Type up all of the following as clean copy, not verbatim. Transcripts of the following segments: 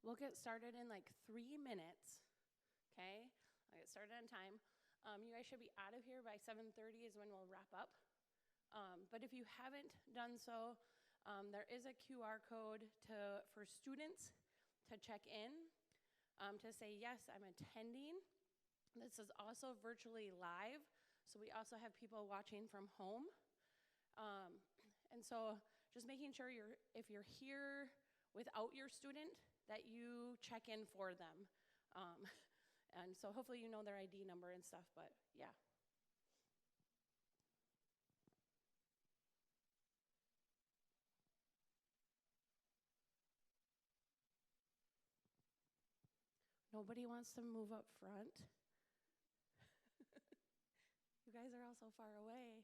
We'll get started in like 3 minutes, okay? I'll get started on time. You guys should be out of here by 7:30 is when we'll wrap up. But if you haven't done so, there is a QR code for students to check in, to say, yes, I'm attending. This is also virtually live, so we also have people watching from home. And so just making sure if you're here without your student, that you check in for them. And so hopefully you know their ID number and stuff, but yeah. Nobody wants to move up front. You guys are all so far away.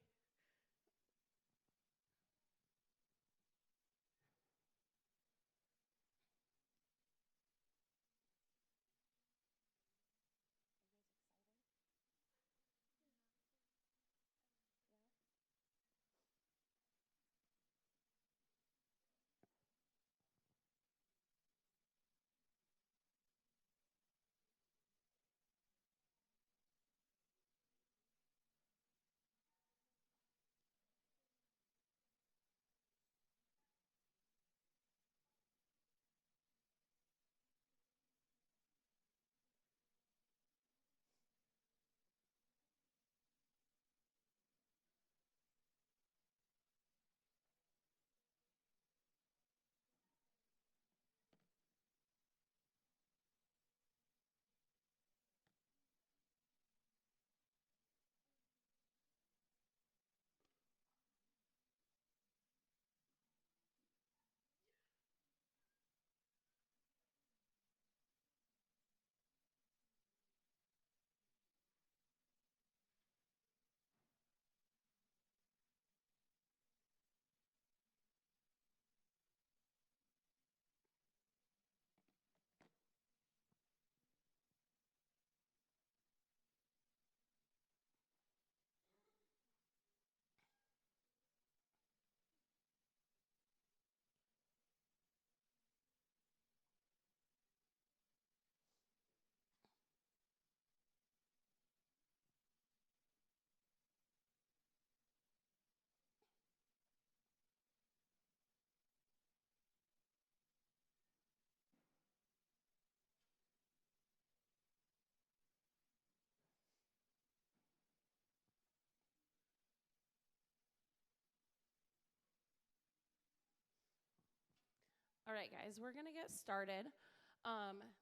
All right, guys, we're gonna get started.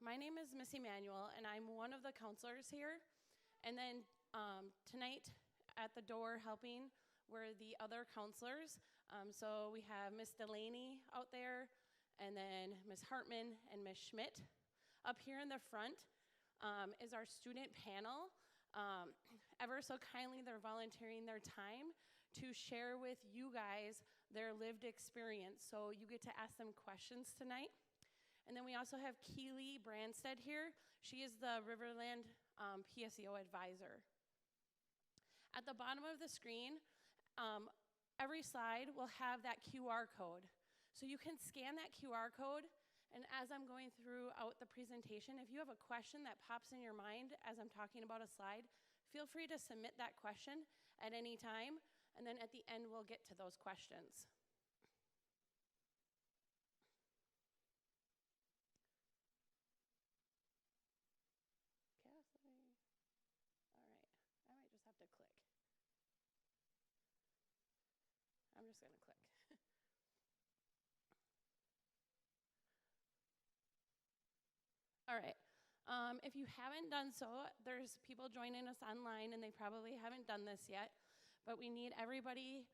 My name is Miss Emanuel, and I'm one of the counselors here. And then tonight at the door helping were the other counselors. So we have Miss Delaney out there, and then Miss Hartman and Miss Schmidt. Up here in the front is our student panel. Ever so kindly, they're volunteering their time to share with you guys their lived experience. So you get to ask them questions tonight. And then we also have Keely Branstead here. She is the Riverland PSEO advisor. At the bottom of the screen, every slide will have that QR code. So you can scan that QR code, and as I'm going throughout the presentation, if you have a question that pops in your mind as I'm talking about a slide, feel free to submit that question at any time, and then at the end we'll get to those questions. Kathleen. All right, I might just have to click. I'm just gonna click. All right. If you haven't done so, there's people joining us online, and they probably haven't done this yet, but we need everybody,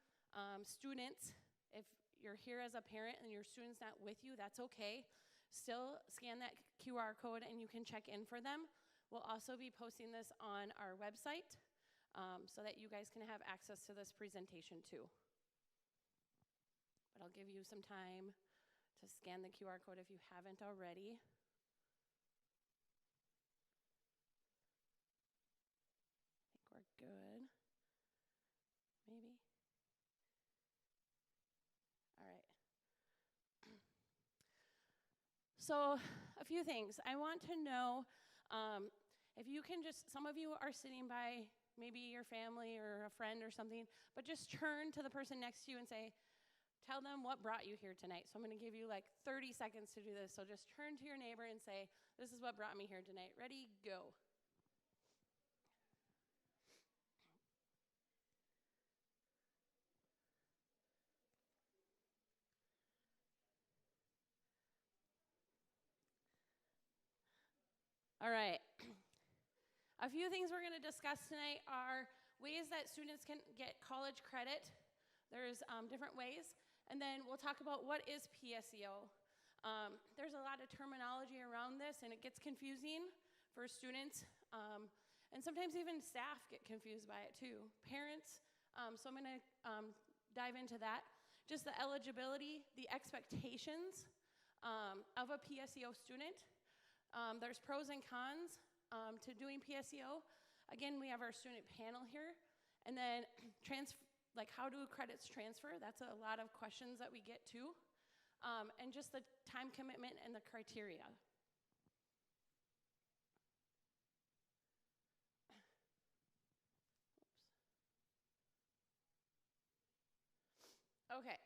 students, if you're here as a parent and your student's not with you, that's okay. Still scan that QR code and you can check in for them. We'll also be posting this on our website so that you guys can have access to this presentation too. But I'll give you some time to scan the QR code if you haven't already. We're good. Maybe. All right. So a few things. I want to know if you can some of you are sitting by maybe your family or a friend or something, but just turn to the person next to you and say, tell them what brought you here tonight. So I'm going to give you like 30 seconds to do this. So just turn to your neighbor and say, this is what brought me here tonight. Ready, go. All right. A few things we're going to discuss tonight are ways that students can get college credit. There's different ways. And then we'll talk about what is PSEO. There's a lot of terminology around this, and it gets confusing for students. And sometimes even staff get confused by it too. Parents, so I'm going to dive into that. Just the eligibility, the expectations of a PSEO student. There's pros and cons to doing PSEO. Again, we have our student panel here. And then how do credits transfer? That's a lot of questions that we get too. And just the time commitment and the criteria. Okay.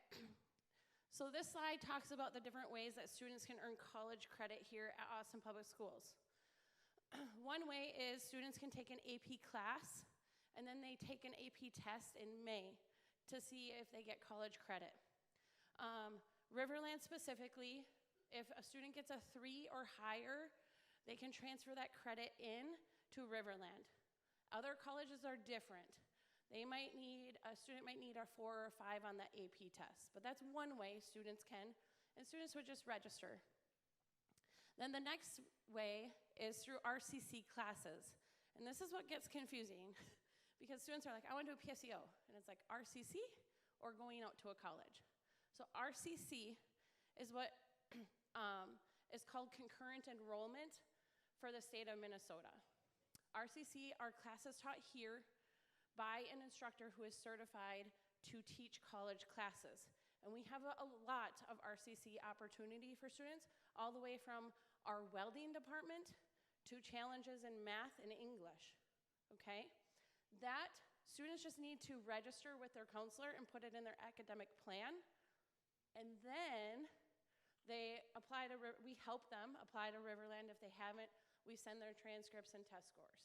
So this slide talks about the different ways that students can earn college credit here at Austin Public Schools. One way is students can take an AP class, and then they take an AP test in May to see if they get college credit. Riverland specifically, if a student gets a 3 or higher, they can transfer that credit in to Riverland. Other colleges are different. A student might need a 4 or 5 on the AP test, but that's one way students can, and students would just register. Then the next way is through RCC classes, and this is what gets confusing, because students are like, I want to do a PSEO, and it's like RCC or going out to a college. So RCC is what is called concurrent enrollment for the state of Minnesota. RCC are classes taught here by an instructor who is certified to teach college classes. And we have a lot of RCC opportunity for students, all the way from our welding department to challenges in math and English, okay? That students just need to register with their counselor and put it in their academic plan, and then they we help them apply to Riverland. If they haven't, we send their transcripts and test scores.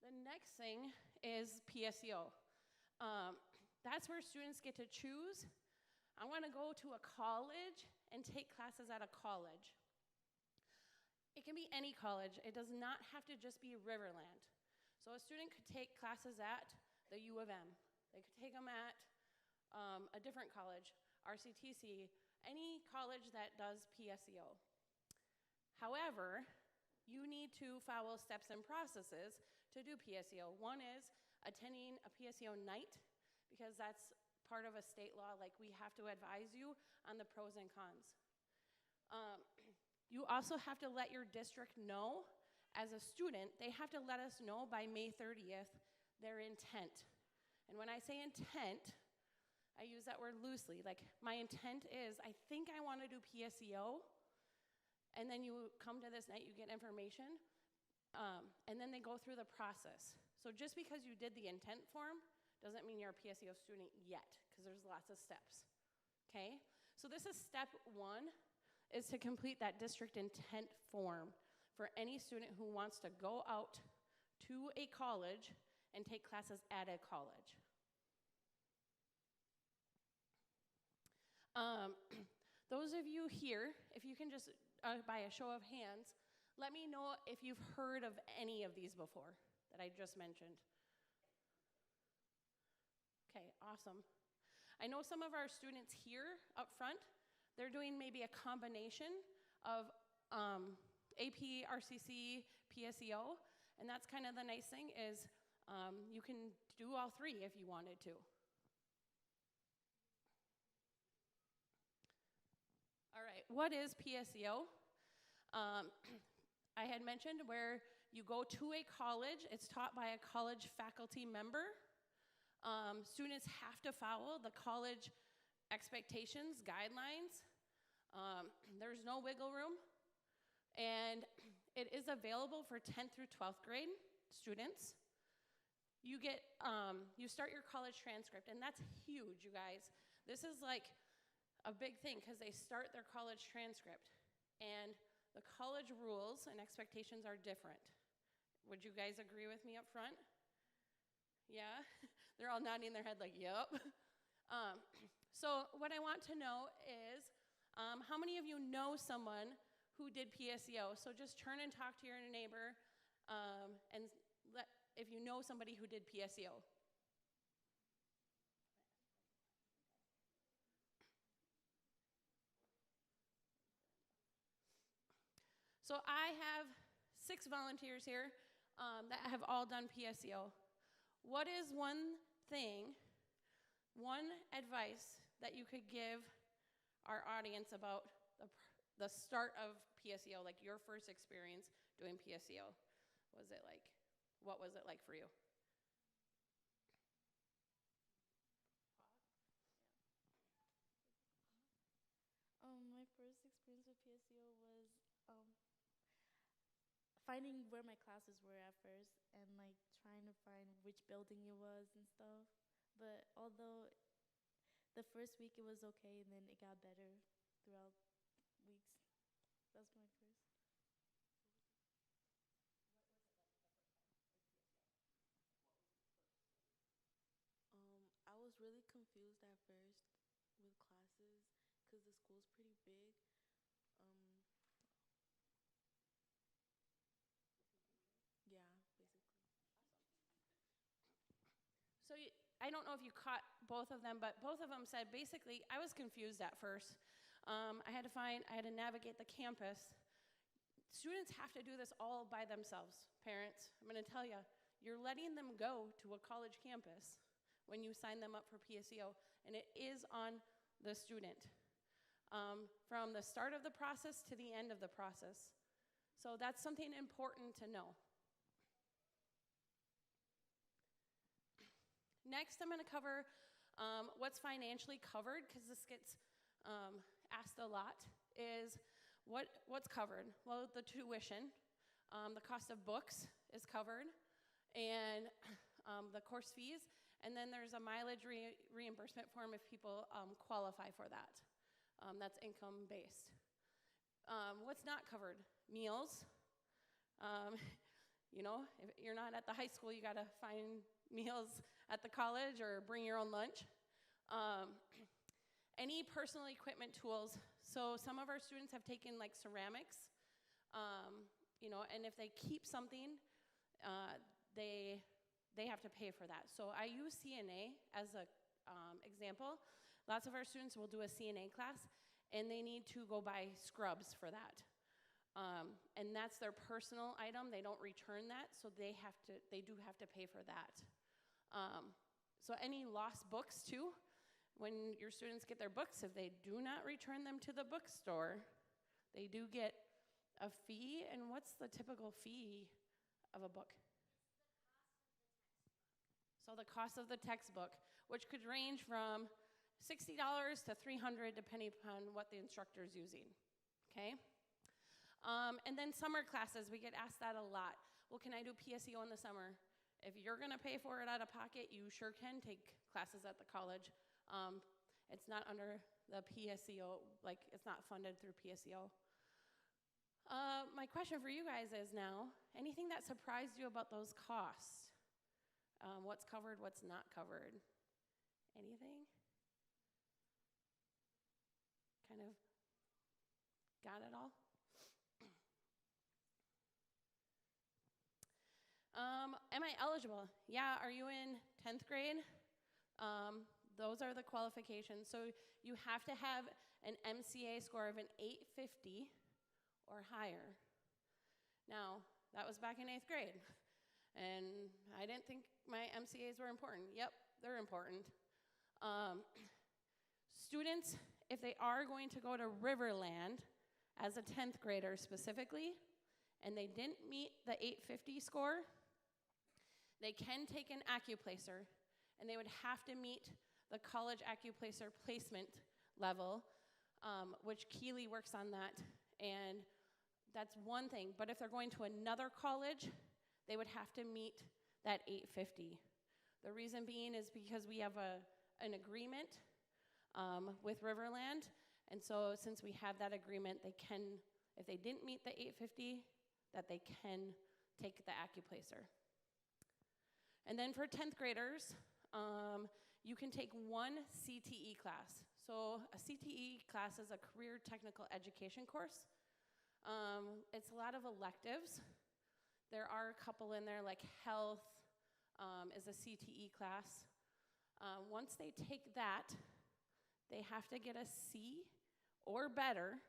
The next thing is PSEO. That's where students get to choose. I want to go to a college and take classes at a college. It can be any college. It does not have to just be Riverland. So a student could take classes at the U of M. They could take them at a different college, RCTC, any college that does PSEO. However, you need to follow steps and processes to do PSEO. One is attending a PSEO night, because that's part of a state law. Like, we have to advise you on the pros and cons. You also have to let your district know. As a student, they have to let us know by May 30th their intent. And when I say intent, I use that word loosely. Like, my intent is, I think I want to do PSEO, and then you come to this night, you get information, and then they go through the process. So just because you did the intent form doesn't mean you're a PSEO student yet, because there's lots of steps, okay? So this is step 1, is to complete that district intent form for any student who wants to go out to a college and take classes at a college. Those of you here, if you can just, by a show of hands, let me know if you've heard of any of these before that I just mentioned. Okay, awesome. I know some of our students here up front, they're doing maybe a combination of AP, RCC, PSEO, and that's kind of the nice thing is you can do all 3 if you wanted to. All right, what is PSEO? I had mentioned where you go to a college, it's taught by a college faculty member. Students have to follow the college expectations, guidelines. There's no wiggle room. And it is available for 10th through 12th grade students. You start your college transcript, and that's huge, you guys. This is like a big thing because they start their college transcript, and the college rules and expectations are different. Would you guys agree with me up front? Yeah? They're all nodding their head like, yep. So what I want to know is how many of you know someone who did PSEO? So just turn and talk to your neighbor and if you know somebody who did PSEO. So I have 6 volunteers here that have all done PSEO. What is one thing, one advice that you could give our audience about the start of PSEO, like your first experience doing PSEO? What was it like for you? My first experience with PSEO was finding where my classes were at first and like trying to find which building it was and stuff. But although the first week it was okay, and then it got better throughout weeks. That's my first. I was really confused at first with classes because the school's pretty big. Um, yeah, basically. So I don't know if you caught both of them, but both of them said basically, I was confused at first. I had to navigate the campus. Students have to do this all by themselves. Parents, I'm going to tell you, you're letting them go to a college campus when you sign them up for PSEO, and it is on the student from the start of the process to the end of the process. So that's something important to know. Next, I'm going to cover what's financially covered, because this gets asked a lot, is what's covered? Well, the tuition, the cost of books is covered, and the course fees, and then there's a mileage reimbursement form if people qualify for that. That's income-based. What's not covered? Meals. If you're not at the high school, you got to find meals at the college or bring your own lunch. Any personal equipment tools. So some of our students have taken like ceramics, and if they keep something, they have to pay for that. So I use CNA as an example. Lots of our students will do a CNA class, and they need to go buy scrubs for that. And that's their personal item. They don't return that, so they do have to pay for that. So any lost books too, when your students get their books, if they do not return them to the bookstore, they do get a fee. And what's the typical fee of a book? So the cost of the textbook, which could range from $60 to $300 depending upon what the instructor is using, okay? And then summer classes, we get asked that a lot. Well, can I do PSEO in the summer? If you're going to pay for it out of pocket, you sure can take classes at the college. It's not under the PSEO, like it's not funded through PSEO. My question for you guys is now, anything that surprised you about those costs? What's covered, what's not covered? Anything? Kind of got it all? Am I eligible? Yeah, are you in 10th grade? Those are the qualifications. So you have to have an MCA score of an 850 or higher. Now, that was back in 8th grade. And I didn't think my MCAs were important. Yep, they're important. Students, if they are going to go to Riverland as a 10th grader specifically, and they didn't meet the 850 score, they can take an AccuPlacer, and they would have to meet the college AccuPlacer placement level, which Keeley works on that, and That's one thing. But if they're going to another college, they would have to meet that 850. The reason being is because we have an agreement with Riverland, and so since we have that agreement, they can, if they didn't meet the 850, that they can take the AccuPlacer. And then for 10th graders, you can take one CTE class. So a CTE class is a career technical education course. It's a lot of electives. There are a couple in there, like health is a CTE class. Once they take that, they have to get a C or better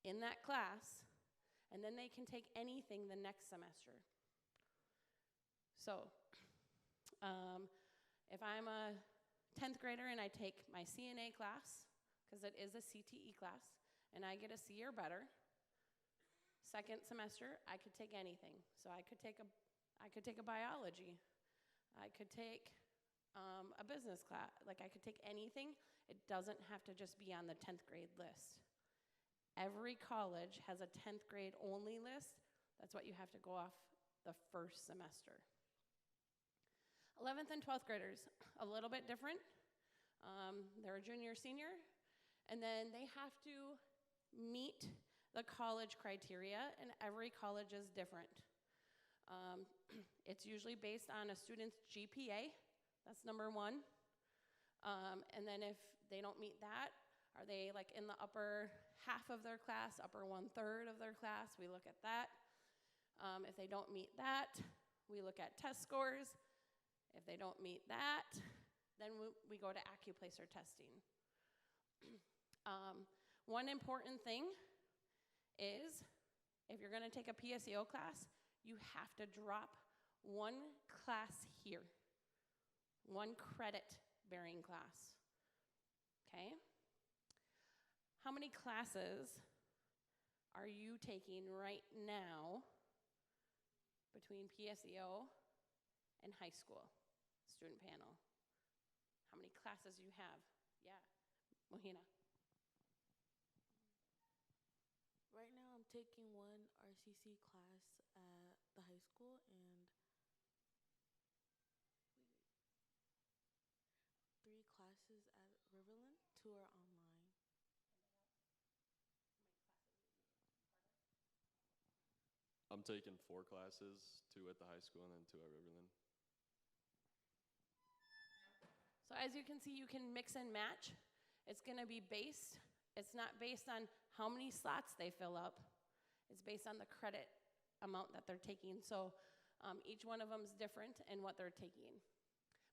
in that class, and then they can take anything the next semester. So if I'm a 10th grader and I take my CNA class, because it is a CTE class, and I get a C or better, second semester, I could take anything. So I could take a biology. I could take a business class. Like, I could take anything. It doesn't have to just be on the 10th grade list. Every college has a 10th grade only list. That's what you have to go off the first semester. 11th and 12th graders, a little bit different. They're a junior, senior, and then they have to meet the college criteria, and every college is different. It's usually based on a student's GPA. That's number one. And then if they don't meet that, are they like in the upper half of their class, upper 1/3 of their class? We look at that. If they don't meet that, we look at test scores. If they don't meet that, then we go to AccuPlacer testing. One important thing is, if you're going to take a PSEO class, you have to drop one class here, one credit-bearing class, okay? How many classes are you taking right now between PSEO and high school student panel? How many classes you have? Yeah, Mohina. Right now, I'm taking one RCC class at the high school and 3 classes at Riverland. 2 are online. I'm taking 4 classes, 2 at the high school and then 2 at Riverland. So as you can see, you can mix and match. It's going to be based, it's not based on how many slots they fill up. It's based on the credit amount that they're taking. So each one of them is different in what they're taking.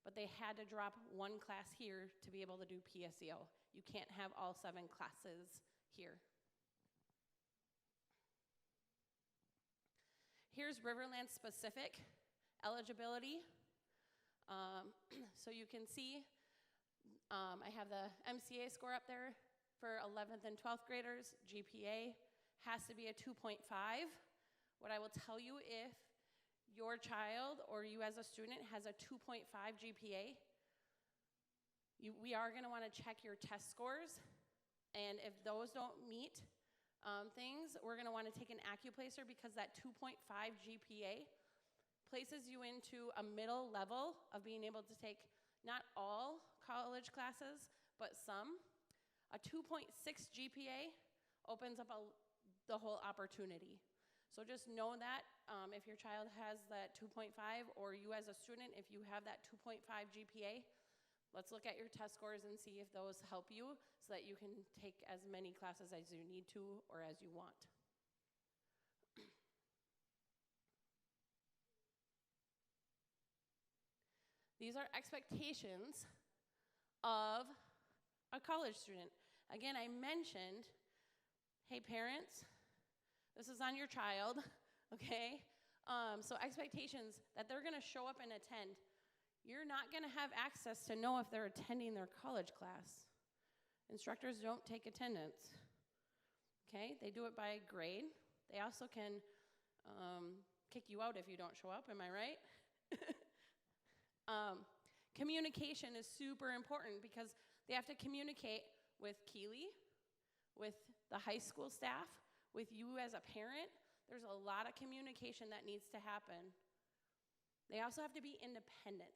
But they had to drop one class here to be able to do PSEO. You can't have all 7 classes here. Here's Riverland specific eligibility. So you can see I have the MCA score up there for 11th and 12th graders. GPA has to be a 2.5. What I will tell you, if your child or you as a student has a 2.5 GPA, we are going to want to check your test scores. And if those don't meet things, we're going to want to take an AccuPlacer, because that 2.5 GPA places you into a middle level of being able to take not all college classes, but some. A 2.6 GPA opens up the whole opportunity. So just know that if your child has that 2.5, or you as a student, if you have that 2.5 GPA, let's look at your test scores and see if those help you so that you can take as many classes as you need to or as you want. These are expectations of a college student. Again, I mentioned, hey parents, this is on your child, okay? So expectations that they're gonna show up and attend. You're not gonna have access to know if they're attending their college class. Instructors don't take attendance, okay? They do it by grade. They also can kick you out if you don't show up, am I right? Communication is super important, because they have to communicate with Keely, with the high school staff, with you as a parent, there's a lot of communication that needs to happen. They also have to be independent.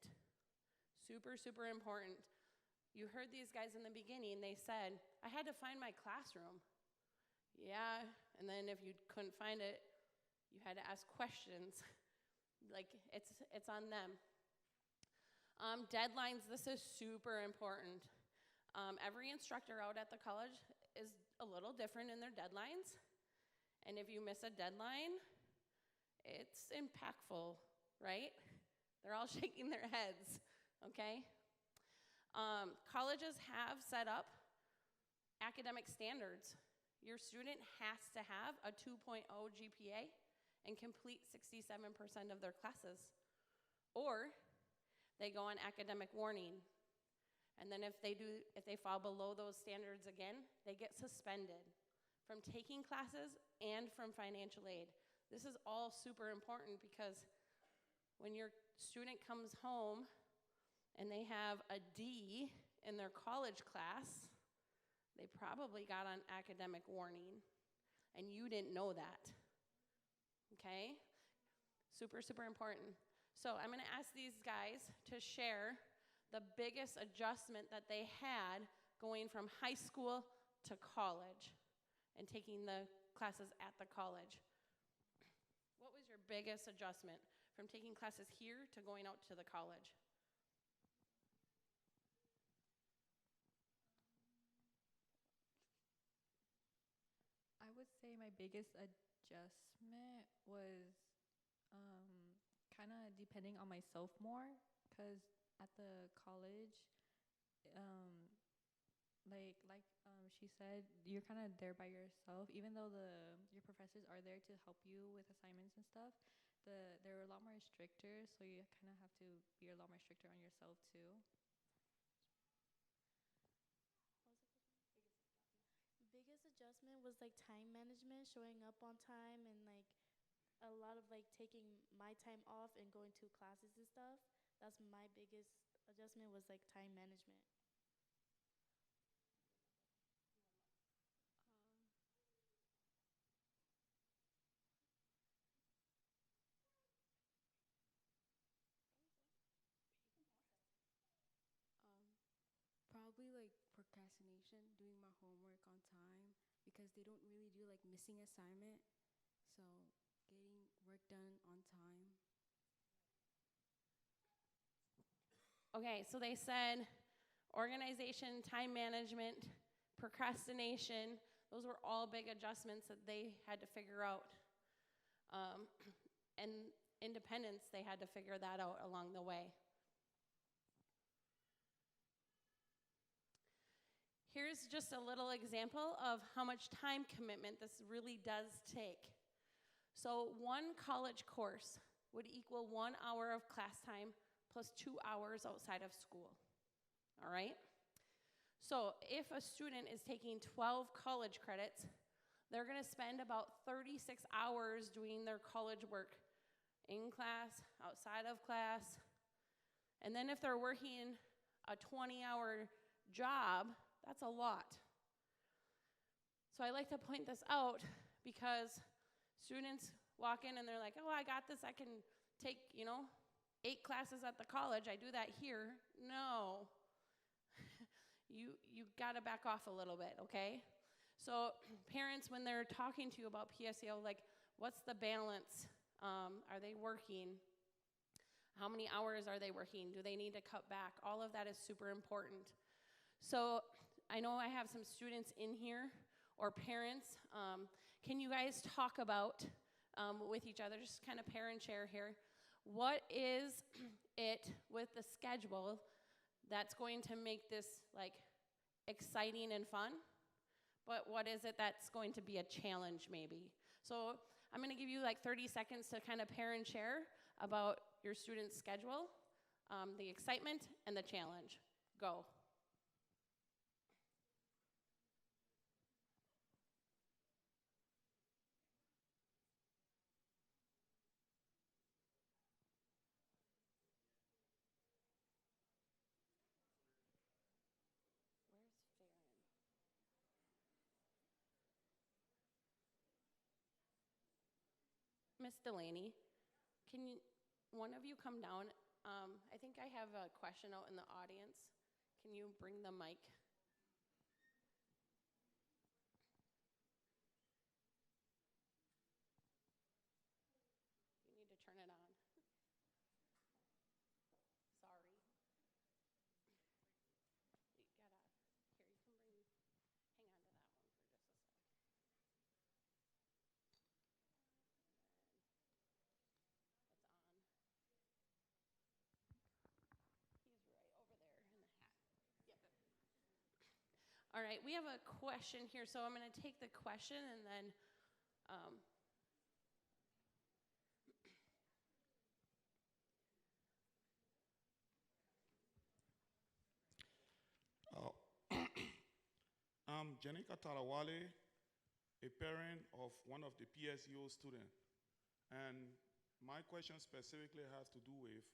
Super, super important. You heard these guys in the beginning, they said, I had to find my classroom. Yeah, and then if you couldn't find it, you had to ask questions. Like, it's on them. Deadlines, this is super important. Every instructor out at the college is a little different in their deadlines. And if you miss a deadline, it's impactful, right? They're all shaking their heads, okay? Colleges have set up academic standards. Your student has to have a 2.0 GPA and complete 67% of their classes. Or they go on academic warning. And then if they fall below those standards again, they get suspended from taking classes and from financial aid. This is all super important because when your student comes home and they have a D in their college class, they probably got on academic warning, and you didn't know that, okay? Super, super important. So I'm gonna ask these guys to share the biggest adjustment that they had going from high school to college and taking the classes at the college. What was your biggest adjustment from taking classes here to going out to the college? I would say my biggest adjustment was kind of depending on myself more, because at the college, um, she said, you're kind of there by yourself. Even though your professors are there to help you with assignments and stuff, they're a lot more stricter, so you kind of have to be a lot more stricter on yourself too. Biggest adjustment was like time management, showing up on time, and like a lot of like taking my time off and going to classes and stuff. That's my biggest adjustment, was like time management. Probably like procrastination, doing my homework on time because they don't really do like missing assignment. So getting work done on time. Okay, so they said organization, time management, procrastination, those were all big adjustments that they had to figure out. And independence, they had to figure that out along the way. Here's just a little example of how much time commitment this really does take. So one college course would equal 1 hour of class time plus 2 hours outside of school, all right? So if a student is taking 12 college credits, they're gonna spend about 36 hours doing their college work in class, outside of class. And then if they're working a 20-hour job, that's a lot. So I like to point this out because students walk in and they're like, oh, I got this, I can take, 8 classes at the college, I do that here. No, you gotta back off a little bit, okay? So parents, when they're talking to you about PSEO, like, what's the balance? Are they working? How many hours are they working? Do they need to cut back? All of that is super important. So I know I have some students in here or parents. Can you guys talk about with each other, just kind of pair and share here, what is it with the schedule that's going to make this like exciting and fun, but what is it that's going to be a challenge maybe? So I'm going to give you like 30 seconds to kind of pair and share about your student's schedule, the excitement, and the challenge. Go. Where's Farron? Miss Delaney, can you, one of you come down? I think I have a question out in the audience. Can you bring the mic? You need to turn it on. Sorry. You gotta, here, you can bring, hang on to that one for just a sec. It's on. He's right over there in the hat. Yep. All right, we have a question here, so I'm gonna take the question and then, Uh, I'm Janika Talawale, a parent of one of the PSEO students. And my question specifically has to do with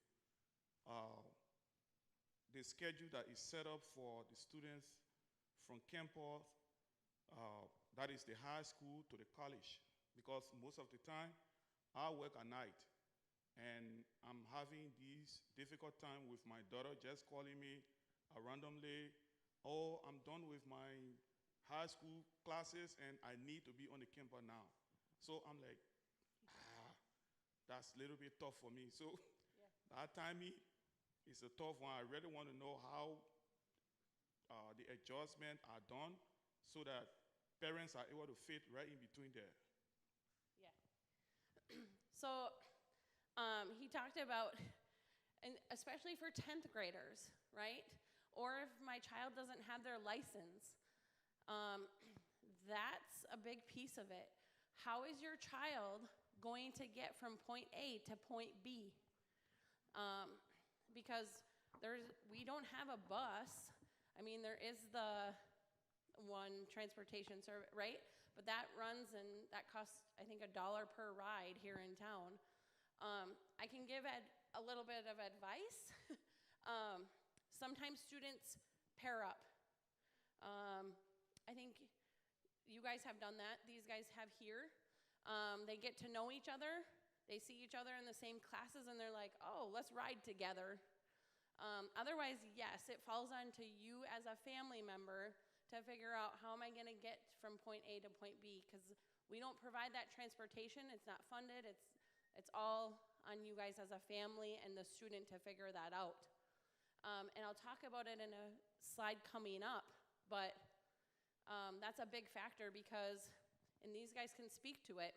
uh, the schedule that is set up for the students from campus, that is the high school to the college. Because most of the time, I work at night. And I'm having this difficult time with my daughter just calling me randomly, oh, I'm done with my high school classes and I need to be on the campus now. So I'm like, that's a little bit tough for me. So yeah. that timing is a tough one. I really want to know how the adjustments are done so that parents are able to fit right in between there. Yeah. So he talked about, and especially for 10th graders, right? Or if my child doesn't have their license, that's a big piece of it. How is your child going to get from point A to point B? Because we don't have a bus. I mean, there is the one transportation service, right? But that runs and that costs, I think, $1 per ride here in town. I can give a little bit of advice. Sometimes students pair up. I think you guys have done that. These guys have here. They get to know each other. They see each other in the same classes, and they're like, oh, let's ride together. Otherwise, yes, it falls on to you as a family member to figure out how am I going to get from point A to point B, because we don't provide that transportation. It's not funded. It's all on you guys as a family and the student to figure that out. And I'll talk about it in a slide coming up, but that's a big factor because, and these guys can speak to it,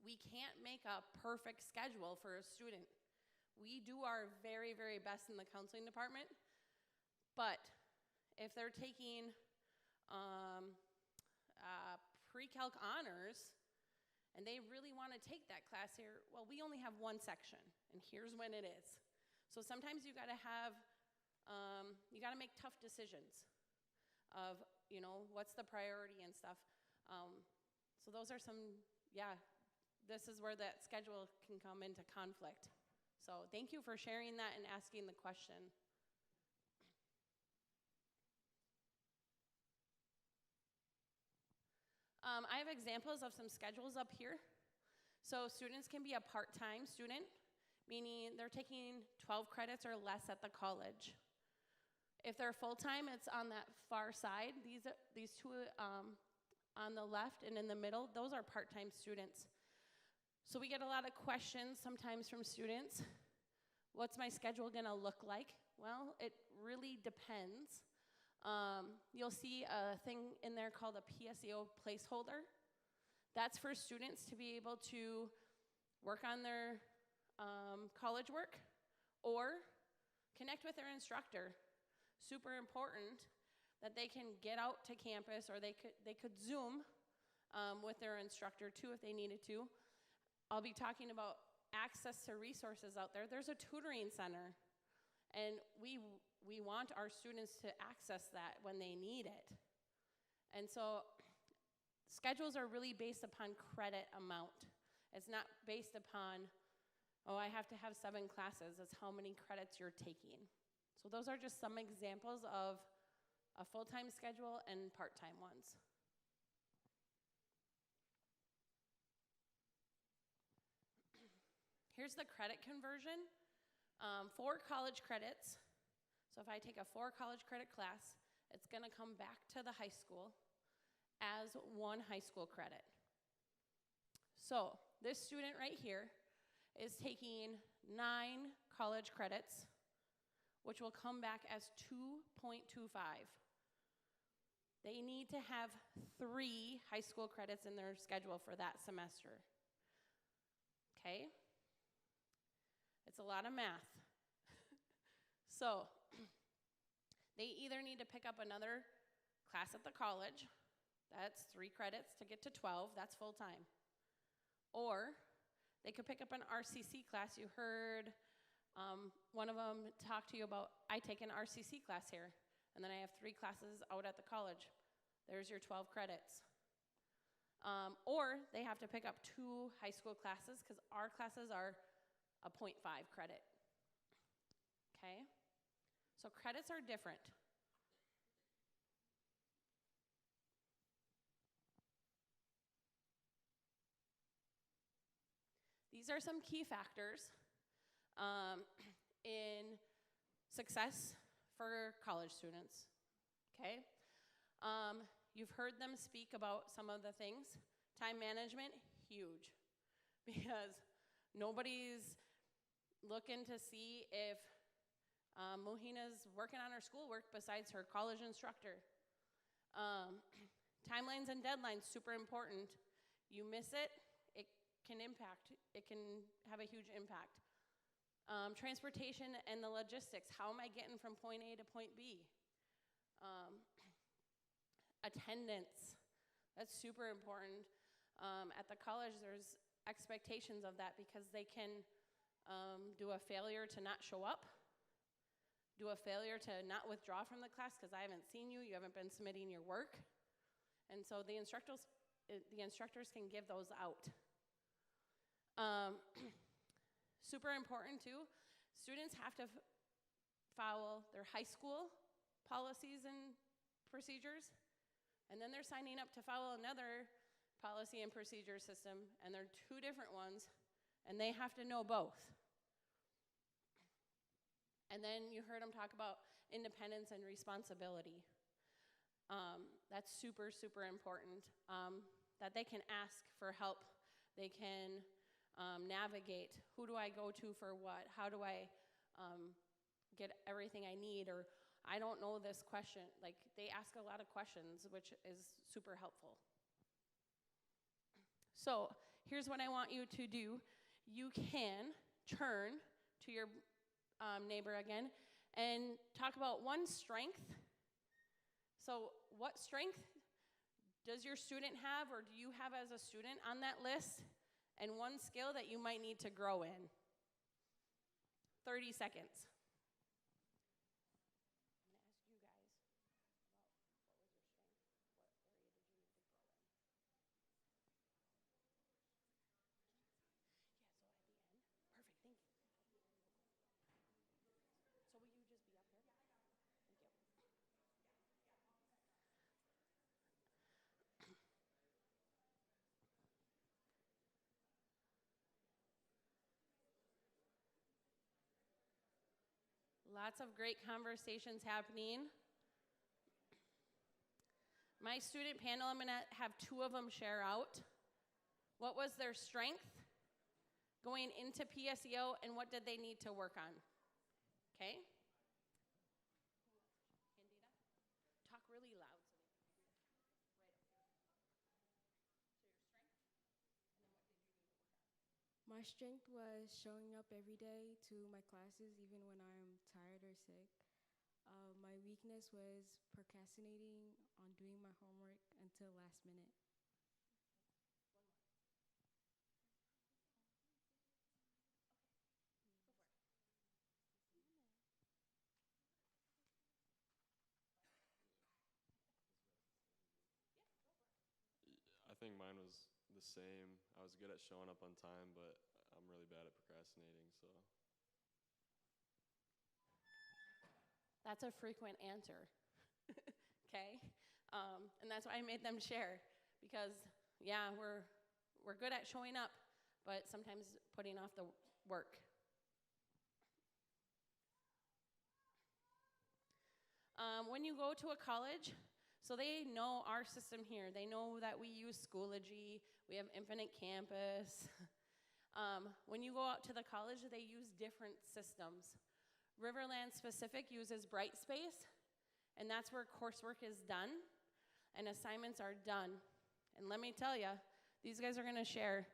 we can't make a perfect schedule for a student. We do our very, very best in the counseling department, but if they're taking pre-calc honors and they really want to take that class here, well, we only have one section, and here's when it is. So sometimes you got to have, you got to make tough decisions of, you know, what's the priority and stuff. So those are some, this is where that schedule can come into conflict. So thank you for sharing that and asking the question. I have examples of some schedules up here. So students can be a part-time student, meaning they're taking 12 credits or less at the college. If they're full-time, it's on that far side. These two on the left and in the middle, those are part-time students. So we get a lot of questions sometimes from students. What's my schedule gonna look like? Well, it really depends. You'll see a thing in there called a PSEO placeholder. That's for students to be able to work on their college work or connect with their instructor. Super important that they can get out to campus, or they could Zoom with their instructor too if they needed to. I'll be talking about access to resources out there. There's a tutoring center, and we want our students to access that when they need it. And so schedules are really based upon credit amount. It's not based upon, oh, I have to have 7 classes. It's how many credits you're taking. So those are just some examples of a full-time schedule and part-time ones. Here's the credit conversion. 4 college credits. So if I take a 4 college credit class, it's going to come back to the high school as 1 high school credit. So this student right here is taking 9 college credits, which will come back as 2.25. They need to have 3 high school credits in their schedule for that semester. Okay? It's a lot of math. So they either need to pick up another class at the college. That's 3 credits to get to 12. That's full time. Or they could pick up an RCC class. You heard one of them talk to you about, I take an RCC class here, and then I have 3 classes out at the college. There's your 12 credits. Or they have to pick up 2 high school classes, because our classes are a 0.5 credit. Okay? So credits are different. These are some key factors in success for college students. Okay? You've heard them speak about some of the things. Time management, huge. Because nobody's looking to see if Mohina's working on her schoolwork besides her college instructor. Timelines and deadlines, super important. You miss it, it can have a huge impact. Transportation and the logistics, how am I getting from point A to point B? Attendance, that's super important. At the college, there's expectations of that because they can do a failure to not show up, do a failure to not withdraw from the class because I haven't seen you, you haven't been submitting your work. And so the instructors can give those out. Super important too, students have to follow their high school policies and procedures, and then they're signing up to follow another policy and procedure system, and they're 2 different ones, and they have to know both. And then you heard them talk about independence and responsibility. That's super, super important, that they can ask for help. They can navigate, who do I go to for what? How do I get everything I need? Or I don't know this question. Like, they ask a lot of questions, which is super helpful. So here's what I want you to do. You can turn to your neighbor again and talk about one strength. So what strength does your student have, or do you have as a student on that list? And one skill that you might need to grow in. 30 seconds. Lots of great conversations happening. My student panel, I'm going to have 2 of them share out. What was their strength going into PSEO, and what did they need to work on? Okay? Candida? Talk really loud. My strength was showing up every day to my classes, even when I'm tired or sick. My weakness was procrastinating on doing my homework until last minute. I think mine was the same. I was good at showing up on time, but I'm really bad at procrastinating, so. That's a frequent answer. Okay? And that's why I made them share, because yeah, we're good at showing up, but sometimes putting off the work. When you go to a college, so they know our system here. They know that we use Schoology. We have Infinite Campus. When you go out to the college, they use different systems. Riverland specific uses Brightspace, and that's where coursework is done and assignments are done. And let me tell you, these guys are going to share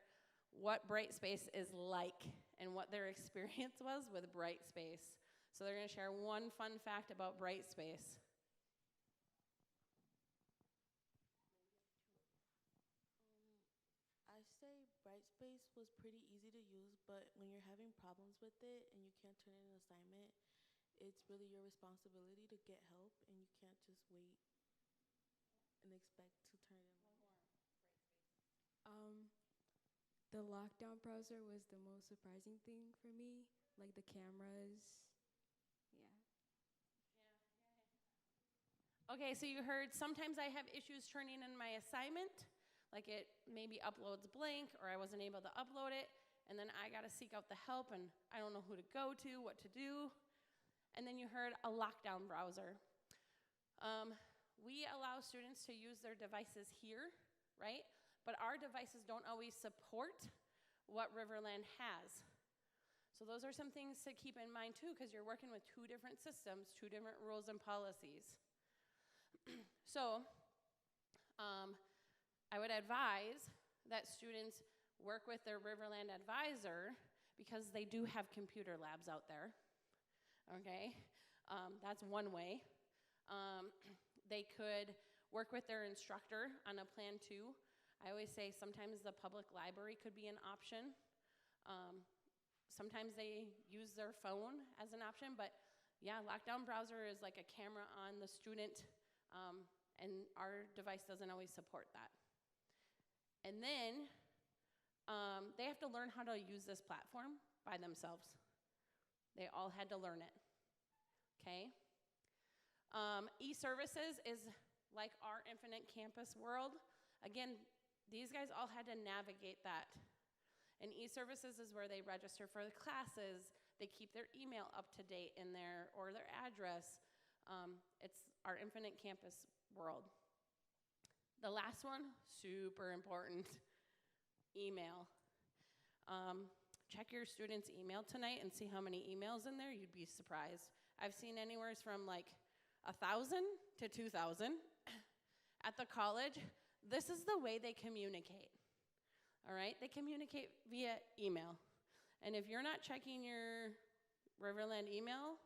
what Brightspace is like and what their experience was with Brightspace. So they're going to share one fun fact about Brightspace. I say Brightspace was pretty easy to use, but when you're having problems with it and you can't turn in an assignment, it's really your responsibility to get help, and you can't just wait and expect to turn it in. The lockdown browser was the most surprising thing for me, like the cameras. Yeah. Okay, so you heard sometimes I have issues turning in my assignment, like it maybe uploads blank or I wasn't able to upload it, and then I got to seek out the help and I don't know who to go to, what to do. And then you heard a lockdown browser. We allow students to use their devices here, right? But our devices don't always support what Riverland has. So those are some things to keep in mind too, because you're working with two different systems, two different rules and policies. So I would advise that students work with their Riverland advisor because they do have computer labs out there, okay? That's one way. They could work with their instructor on a plan too. I always say sometimes the public library could be an option. Sometimes they use their phone as an option, but yeah, lockdown browser is like a camera on the student, and our device doesn't always support that. And then they have to learn how to use this platform by themselves. They all had to learn it, okay? E-services is like our Infinite Campus world. Again, these guys all had to navigate that. And e-services is where they register for the classes, they keep their email up to date in there, or their address. It's our Infinite Campus world. The last one, super important, email. Check your students' email tonight and see how many emails in there. You'd be surprised. I've seen anywhere from like 1,000 to 2,000. At the college, this is the way they communicate, all right? They communicate via email. And if you're not checking your Riverland email,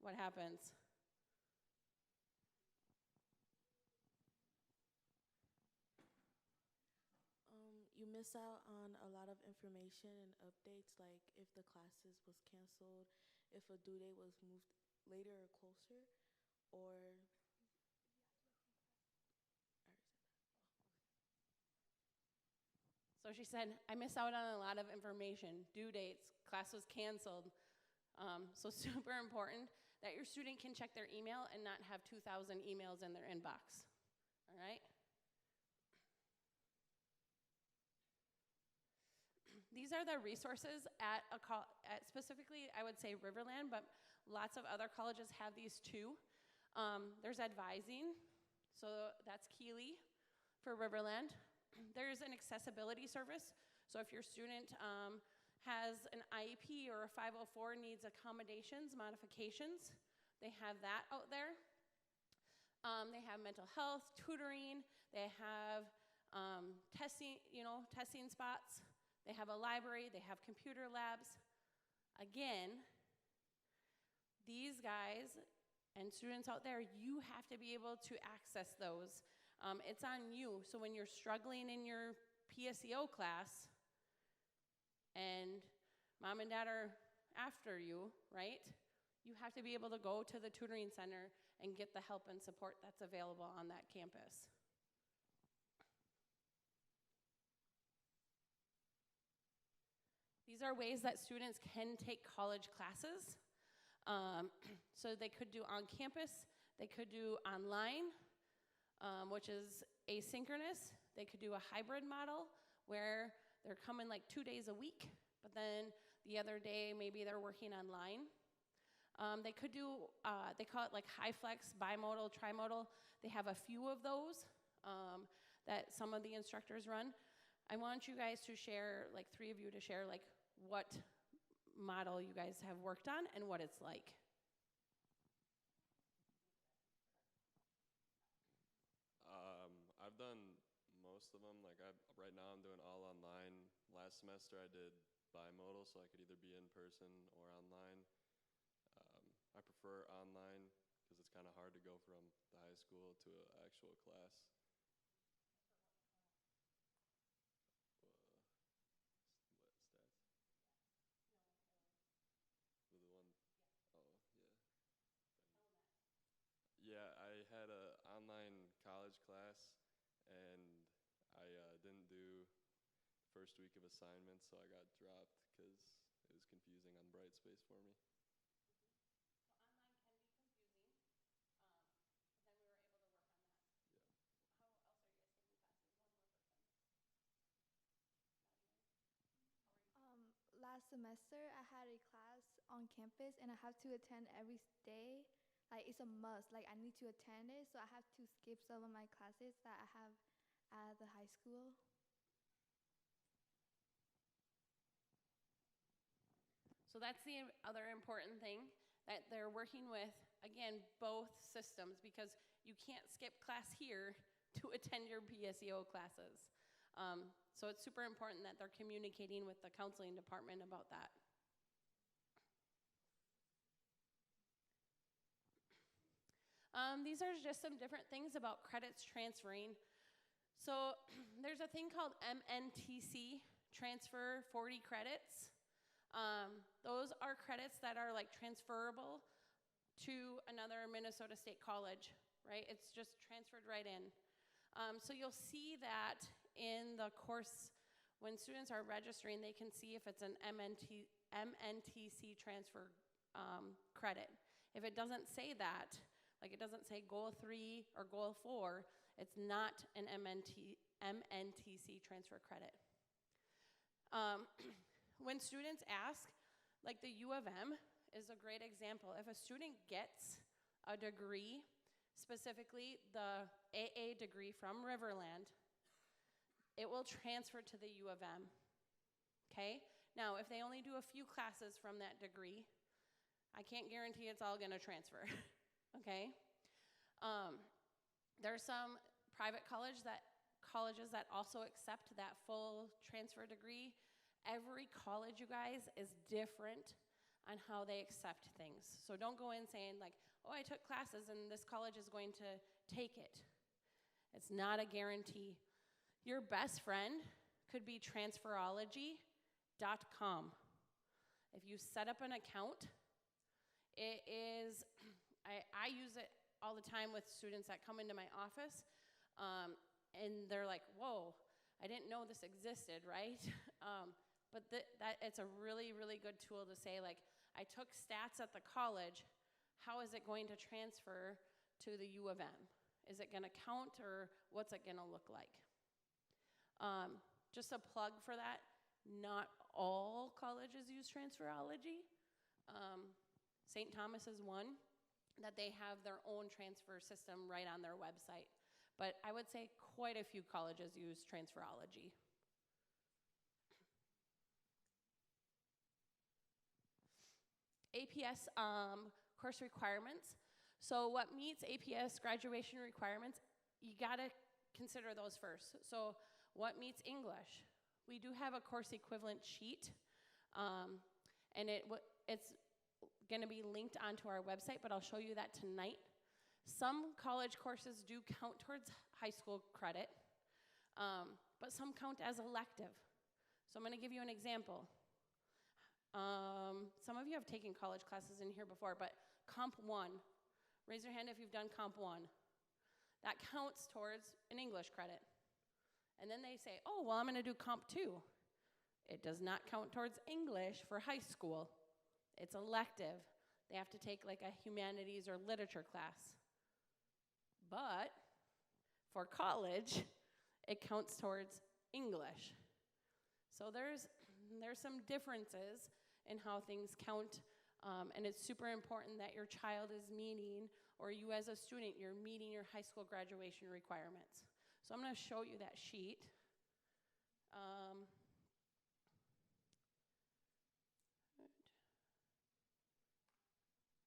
what happens? You miss out on a lot of information and updates, like if the classes was canceled, if a due date was moved later or closer, or So she said, I miss out on a lot of information, due dates, class was canceled. So super important that your student can check their email and not have 2,000 emails in their inbox, all right? These are the resources at specifically, I would say Riverland, but lots of other colleges have these too. There's advising, so that's Keeley for Riverland. There's an accessibility service, so if your student has an IEP or a 504 needs accommodations, modifications, they have that out there. They have mental health, tutoring, they have testing, testing spots. They have a library, they have computer labs. Again, these guys and students out there, you have to be able to access those. It's on you. So when you're struggling in your PSEO class and mom and dad are after you, right? You have to be able to go to the tutoring center and get the help and support that's available on that campus. These are ways that students can take college classes. So they could do on campus, they could do online, which is asynchronous. They could do a hybrid model where they're coming like 2 days a week, but then the other day, maybe they're working online. They could do, they call it like high flex, bimodal, trimodal. They have a few of those that some of the instructors run. I want you guys to share, like 3 of you to share like what model you guys have worked on and what it's like. I've done most of them. Like right now I'm doing all online. Last semester I did bimodal, so I could either be in person or online. I prefer online because it's kind of hard to go from the high school to an actual class. What stats? The one, oh yeah. Yeah, I had a online college class, and I didn't do first week of assignments, so I got dropped because it was confusing on Brightspace for me. Last semester, I had a class on campus, and I have to attend every day. Like, it's a must. Like, I need to attend it, so I have to skip some of my classes that I have at the high school. So that's the other important thing, that they're working with, again, both systems, because you can't skip class here to attend your PSEO classes. So it's super important that they're communicating with the counseling department about that. These are just some different things about credits transferring. So there's a thing called MNTC, transfer 40 credits. Those are credits that are like transferable to another Minnesota State college, right? It's just transferred right in. So you'll see that in the course, when students are registering, they can see if it's an MNTC transfer credit. If it doesn't say that, like it doesn't say goal 3 or goal 4, it's not an MNTC transfer credit. When students ask, like the U of M is a great example. If a student gets a degree, specifically the AA degree from Riverland, it will transfer to the U of M, okay? Now, if they only do a few classes from that degree, I can't guarantee it's all gonna transfer, okay? There's some private colleges that also accept that full transfer degree. Every college, you guys, is different on how they accept things. So don't go in saying like, oh, I took classes and this college is going to take it. It's not a guarantee. Your best friend could be transferology.com. If you set up an account, it is, I use it all the time with students that come into my office, and they're like, whoa, I didn't know this existed, right? But that it's a really, really good tool to say, like, I took stats at the college, how is it going to transfer to the U of M? Is it gonna count, or what's it gonna look like? Just a plug for that, not all colleges use transferology. St. Thomas is one, that they have their own transfer system right on their website. But I would say quite a few colleges use transferology. APS course requirements. So what meets APS graduation requirements, you gotta consider those first. So what meets English? We do have a course equivalent sheet, and it's gonna be linked onto our website, but I'll show you that tonight. Some college courses do count towards high school credit, but some count as elective. So I'm gonna give you an example. Some of you have taken college classes in here before, but Comp 1, raise your hand if you've done Comp 1. That counts towards an English credit. And then they say, oh, well, I'm gonna do Comp 2. It does not count towards English for high school. It's elective. They have to take like a humanities or literature class. But for college, it counts towards English. So there's some differences and how things count. And it's super important that your child is meeting, or you as a student, you're meeting your high school graduation requirements. So I'm going to show you that sheet.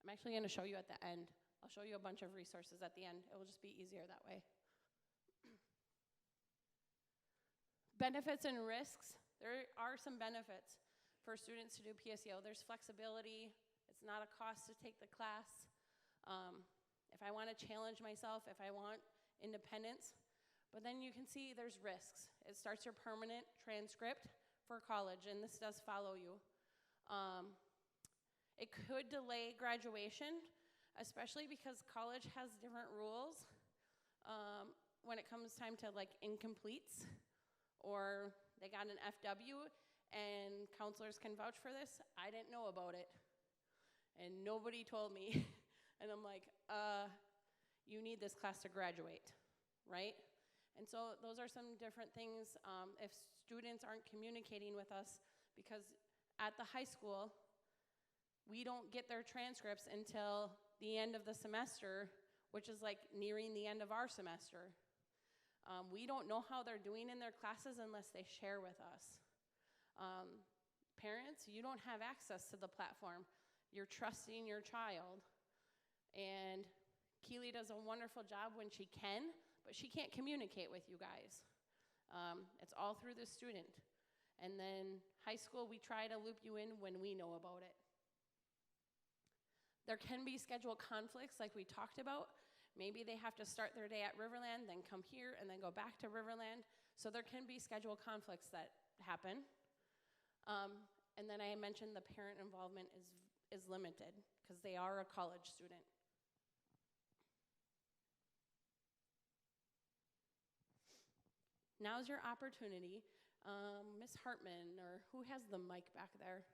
I'm actually going to show you at the end. I'll show you a bunch of resources at the end. It will just be easier that way. Benefits and risks. There are some benefits for students to do PSEO. There's flexibility. It's not a cost to take the class. If I want to challenge myself, if I want independence. But then you can see there's risks. It starts your permanent transcript for college, and this does follow you. It could delay graduation, especially because college has different rules when it comes time to like incompletes, or they got an FW, and counselors can vouch for this. I didn't know about it, and nobody told me. And I'm like, you need this class to graduate, right? And so those are some different things. If students aren't communicating with us, because at the high school, we don't get their transcripts until the end of the semester, which is like nearing the end of our semester. We don't know how they're doing in their classes unless they share with us. Parents, you don't have access to the platform. You're trusting your child. And Keely does a wonderful job when she can, but she can't communicate with you guys. It's all through the student. And then high school, we try to loop you in when we know about it. There can be schedule conflicts like we talked about. Maybe they have to start their day at Riverland, then come here, and then go back to Riverland. So there can be schedule conflicts that happen. And then I mentioned the parent involvement is limited because they are a college student. Now's your opportunity. Ms. Hartman, or who has the mic back there?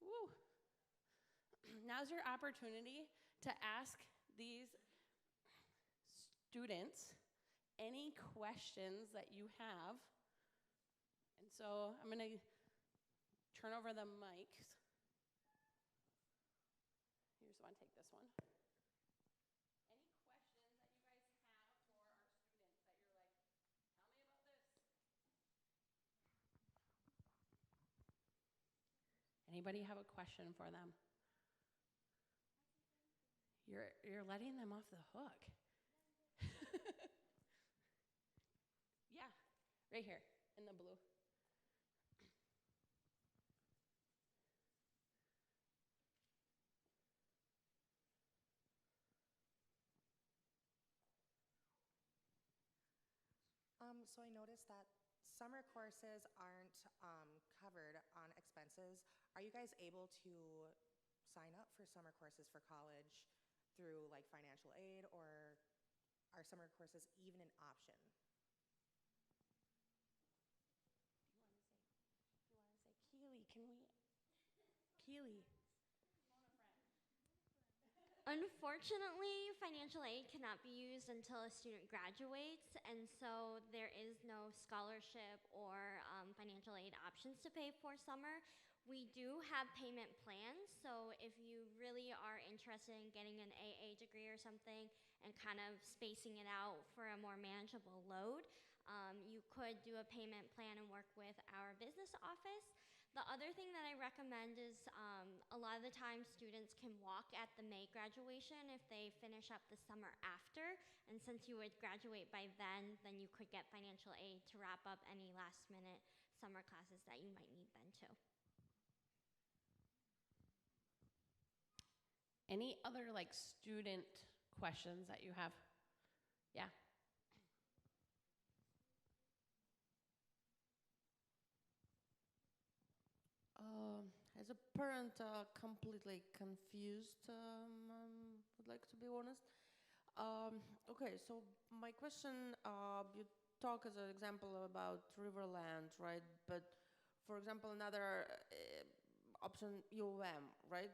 Woo. Now's your opportunity to ask these students any questions that you have. And so I'm going to turn over the mics. You just want to take this one. Any questions that you guys have for our students that you're like, tell me about this? Anybody have a question for them? You're letting them off the hook. Yeah, right here in the blue. So I noticed that summer courses aren't covered on expenses. Are you guys able to sign up for summer courses for college through like financial aid, or are summer courses even an option? Keely, can we? Keely. Unfortunately, financial aid cannot be used until a student graduates, and so there is no scholarship or financial aid options to pay for summer. We do have payment plans, so if you really are interested in getting an AA degree or something and kind of spacing it out for a more manageable load, you could do a payment plan and work with our business office. The other thing that I recommend is a lot of the time students can walk at the May graduation if they finish up the summer after. And since you would graduate by then you could get financial aid to wrap up any last minute summer classes that you might need then too. Any other like student questions that you have? Yeah. As a parent, completely confused, would like to be honest. Okay, so my question, you talk as an example about Riverland, right? But for example, another option, UM, right?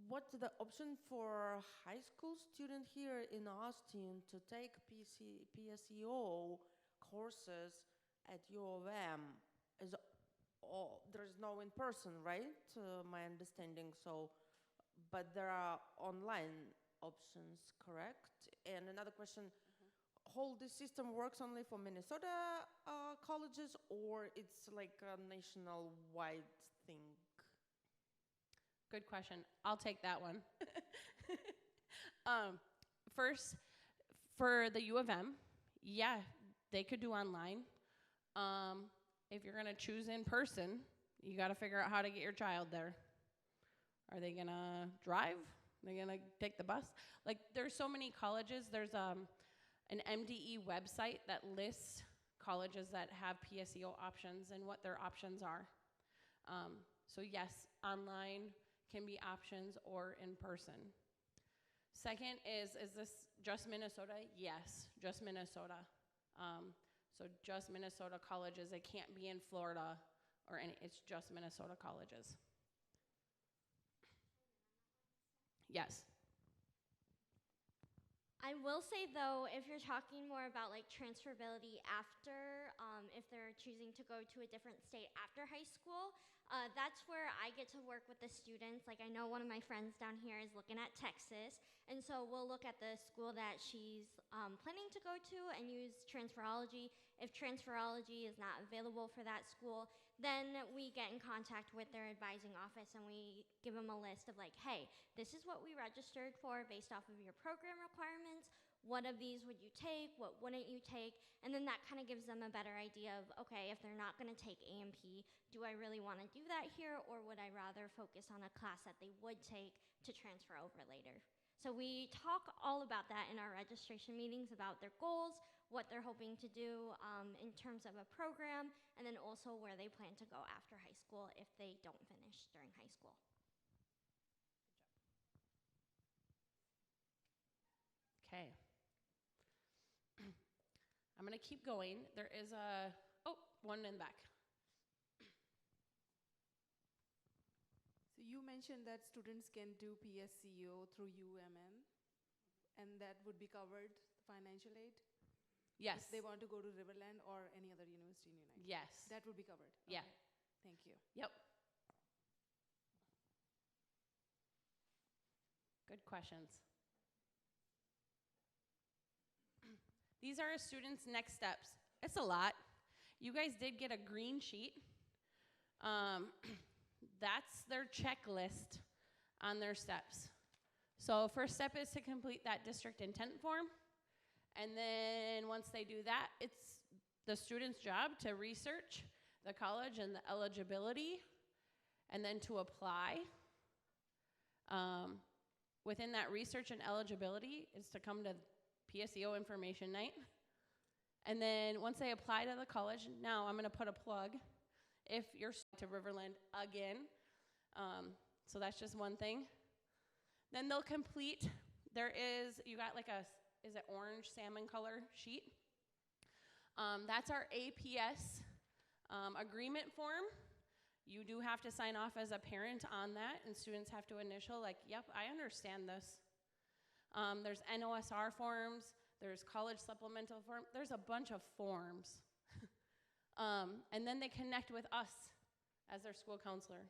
What's the option for high school student here in Austin to take PSEO courses at U of M? Is there's no in person, right? My understanding. So, but there are online options, correct? And another question: whole this system works only for Minnesota colleges, or it's like a national-wide thing? Good question. I'll take that one. First, for the U of M, yeah, they could do online. If you're gonna choose in person, you got to figure out how to get your child there. Are they gonna drive? Are they gonna take the bus? Like, there's so many colleges. There's an MDE website that lists colleges that have PSEO options and what their options are. So yes, online can be options or in person. Second is this just Minnesota? Yes, just Minnesota. So just Minnesota colleges. It can't be in Florida or any, it's just Minnesota colleges. Yes. I will say though, if you're talking more about like transferability after, if they're choosing to go to a different state after high school, that's where I get to work with the students. Like, I know one of my friends down here is looking at Texas, and so we'll look at the school that she's planning to go to and use transferology. If transferology is not available for that school, then we get in contact with their advising office and we give them a list of like, hey, this is what we registered for based off of your program requirements. What of these would you take? What wouldn't you take? And then that kind of gives them a better idea of, okay, if they're not going to take A&P, do I really want to do that here, or would I rather focus on a class that they would take to transfer over later? So we talk all about that in our registration meetings, about their goals, what they're hoping to do in terms of a program, and then also where they plan to go after high school if they don't finish during high school. Okay. I'm going to keep going. There is one in the back. So you mentioned that students can do PSEO through UMM, and that would be covered, financial aid? Yes. If they want to go to Riverland or any other university in United? Yes. That would be covered? Yeah. Okay. Thank you. Yep. Good questions. These are a student's next steps. It's a lot. You guys did get a green sheet. That's their checklist on their steps. So first step is to complete that district intent form. And then once they do that, it's the student's job to research the college and the eligibility, and then to apply. Within that research and eligibility is to come to PSEO information night. And then once they apply to the college, now I'm going to put a plug if you're to Riverland again. So that's just one thing. Then they'll complete, you got like is it orange salmon color sheet? That's our APS agreement form. You do have to sign off as a parent on that, and students have to initial like, yep, I understand this. There's NOSR forms, there's college supplemental form, there's a bunch of forms. And then they connect with us as their school counselor.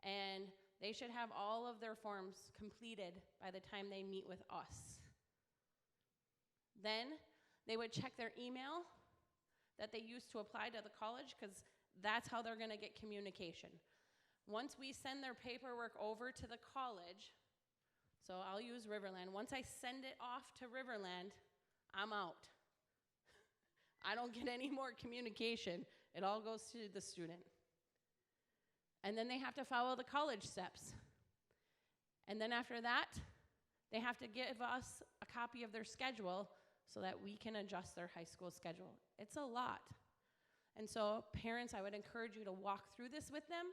And they should have all of their forms completed by the time they meet with us. Then they would check their email that they used to apply to the college, because that's how they're going to get communication. Once we send their paperwork over to the college, so I'll use Riverland. Once I send it off to Riverland, I'm out. I don't get any more communication. It all goes to the student. And then they have to follow the college steps. And then after that, they have to give us a copy of their schedule so that we can adjust their high school schedule. It's a lot. And so parents, I would encourage you to walk through this with them,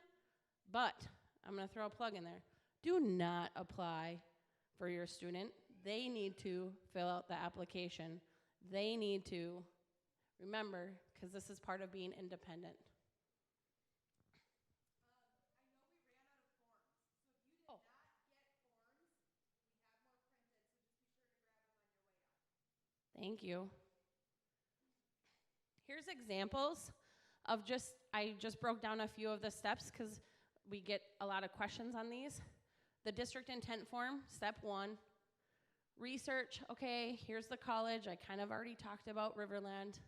but I'm going to throw a plug in there. Do not apply for your student. They need to fill out the application. They need to remember, because this is part of being independent. Thank you. Here's examples I just broke down a few of the steps because we get a lot of questions on these. The district intent form, step 1. Research, okay, here's the college. I kind of already talked about Riverland.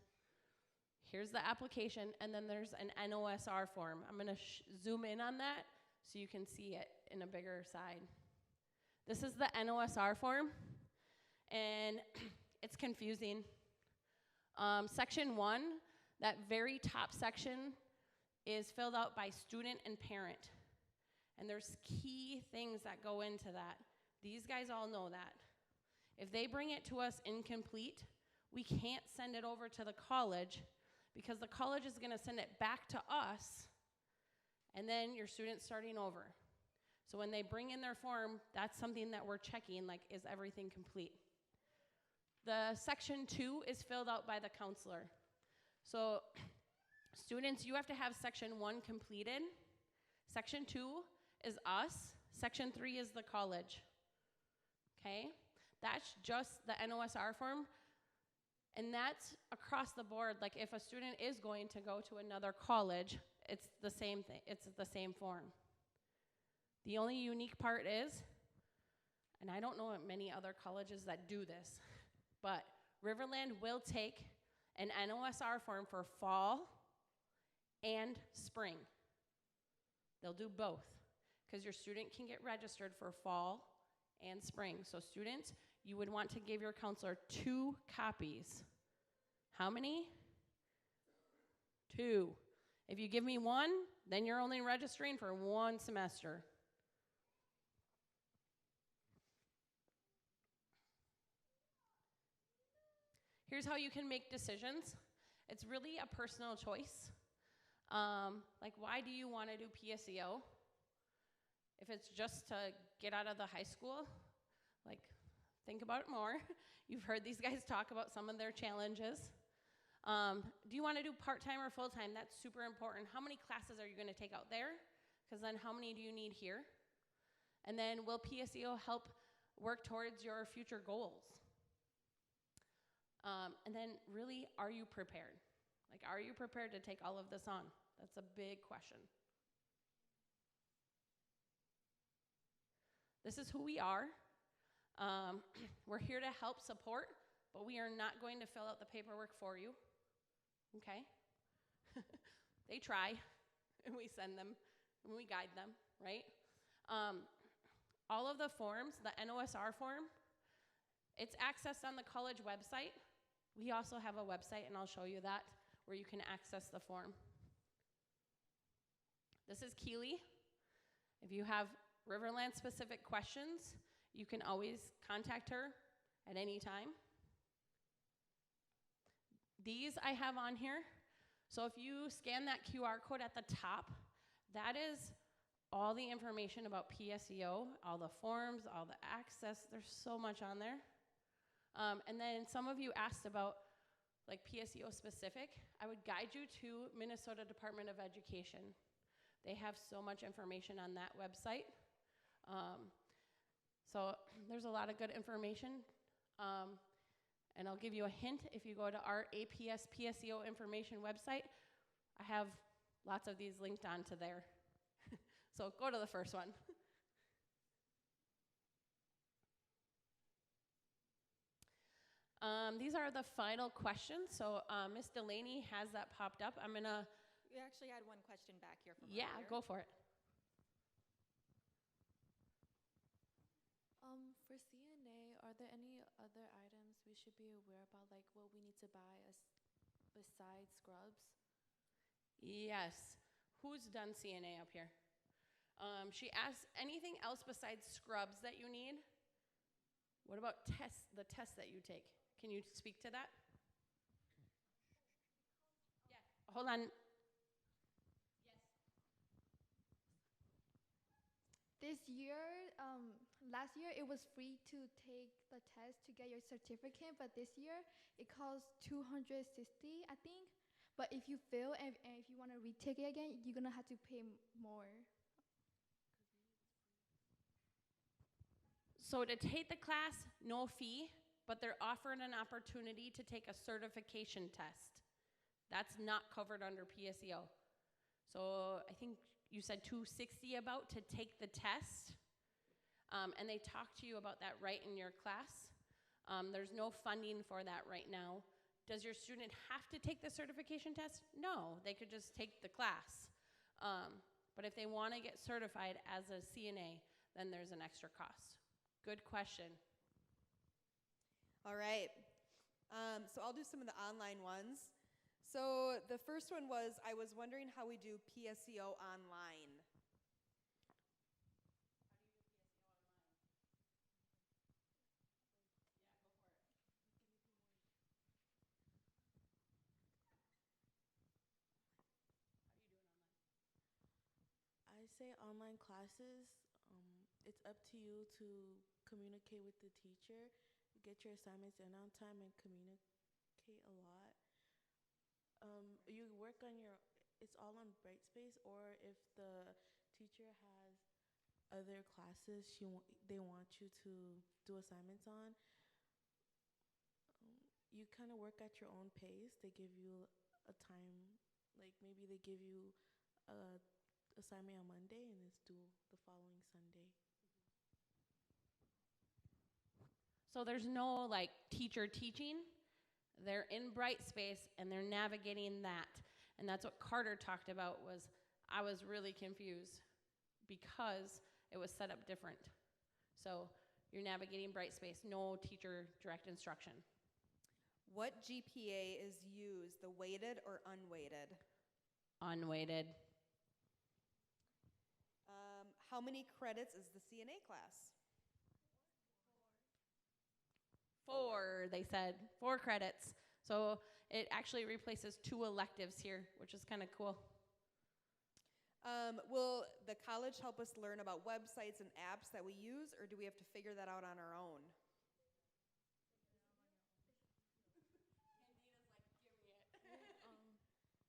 Here's the application, and then there's an NOSR form. I'm gonna zoom in on that so you can see it in a bigger side. This is the NOSR form, and it's confusing. Section 1, that very top section is filled out by student and parent. And there's key things that go into that. These guys all know that. If they bring it to us incomplete, we can't send it over to the college because the college is gonna send it back to us, and then your student's starting over. So when they bring in their form, that's something that we're checking, like, is everything complete? The section 2 is filled out by the counselor. So students, you have to have section 1 completed. Section 2 is us. Section 3 is the college. Okay? That's just the NOSR form. And that's across the board. Like, if a student is going to go to another college, it's the same thing. It's the same form. The only unique part is, and I don't know many other colleges that do this, but Riverland will take an NOSR form for fall and spring. They'll do both because your student can get registered for fall and spring. So students, you would want to give your counselor 2 copies. How many? 2. If you give me 1, then you're only registering for 1 semester. Here's how you can make decisions. It's really a personal choice. Like, why do you want to do PSEO? If it's just to get out of the high school, like, think about it more. You've heard these guys talk about some of their challenges. Do you want to do part-time or full-time? That's super important. How many classes are you going to take out there? Because then how many do you need here? And then will PSEO help work towards your future goals? And then really, are you prepared? Like, are you prepared to take all of this on? That's a big question. This is who we are. We're here to help support, but we are not going to fill out the paperwork for you. Okay? They try, and we send them, and we guide them, right? All of the forms, the NOSR form, it's accessed on the college website. We also have a website, and I'll show you that, where you can access the form. This is Keely. If you have Riverland-specific questions, you can always contact her at any time. These I have on here. So if you scan that QR code at the top, that is all the information about PSEO, all the forms, all the access. There's so much on there. And then some of you asked about, like, PSEO specific. I would guide you to Minnesota Department of Education. They have so much information on that website. So there's a lot of good information. And I'll give you a hint. If you go to our APS PSEO information website, I have lots of these linked onto there. So go to the first one. These are the final questions. So Ms. Delaney has that popped up. I'm gonna. We actually had one question back here from Yeah, earlier. go for it. For CNA, are there any other items we should be aware about, like what we need to buy besides scrubs? Yes. Who's done CNA up here? She asked, anything else besides scrubs that you need? What about the tests that you take? Can you speak to that? Yeah. Hold on. This year, last year it was free to take the test to get your certificate, but this year it costs $260, I think. But if you fail and if you want to retake it again, you're gonna have to pay more. So to take the class, no fee, but they're offering an opportunity to take a certification test. That's not covered under PSEO. So I think you said $260 about to take the test. And they talk to you about that right in your class. There's no funding for that right now. Does your student have to take the certification test? No, they could just take the class. But if they want to get certified as a CNA, then there's an extra cost. Good question. All right. So I'll do some of the online ones. So the first one was, I was wondering how we do PSEO online. I say online classes. It's up to you to communicate with the teacher, get your assignments in on time, and communicate a lot. You work on your. It's all on Brightspace, or if the teacher has other classes they want you to do assignments on, you kind of work at your own pace. They give you a time, like maybe they give you a assignment on Monday and it's due the following Sunday. So there's no like teacher teaching. They're in Brightspace and they're navigating that. And that's what Carter talked about was I was really confused because it was set up different. So you're navigating Brightspace, no teacher direct instruction. What GPA is used, the weighted or unweighted? Unweighted. How many credits is the CNA class? 4, they said. 4 credits. So it actually replaces 2 electives here, which is kind of cool. Will the college help us learn about websites and apps that we use, or do we have to figure that out on our own?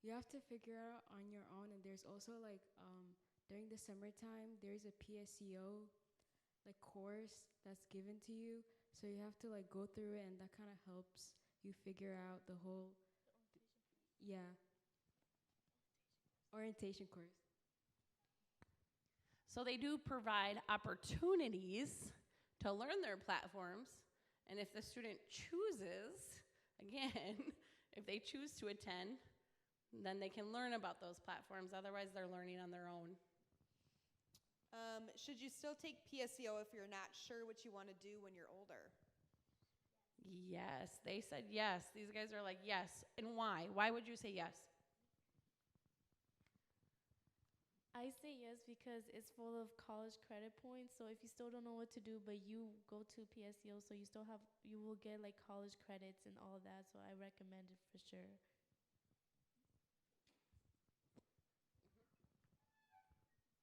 You have to figure out on your own, and there's also like during the summertime there's a PSEO like course that's given to you, so you have to like go through it, and that kind of helps you figure out the whole orientation course. So they do provide opportunities to learn their platforms, and if the student chooses, again, if they choose to attend, then they can learn about those platforms. Otherwise, they're learning on their own. Should you still take PSEO if you're not sure what you want to do when you're older? Yes, they said yes. These guys are like, yes. And why? Why would you say yes? I say yes because it's full of college credit points. So if you still don't know what to do, but you go to PSEO, so you will get like college credits and all of that. So I recommend it for sure.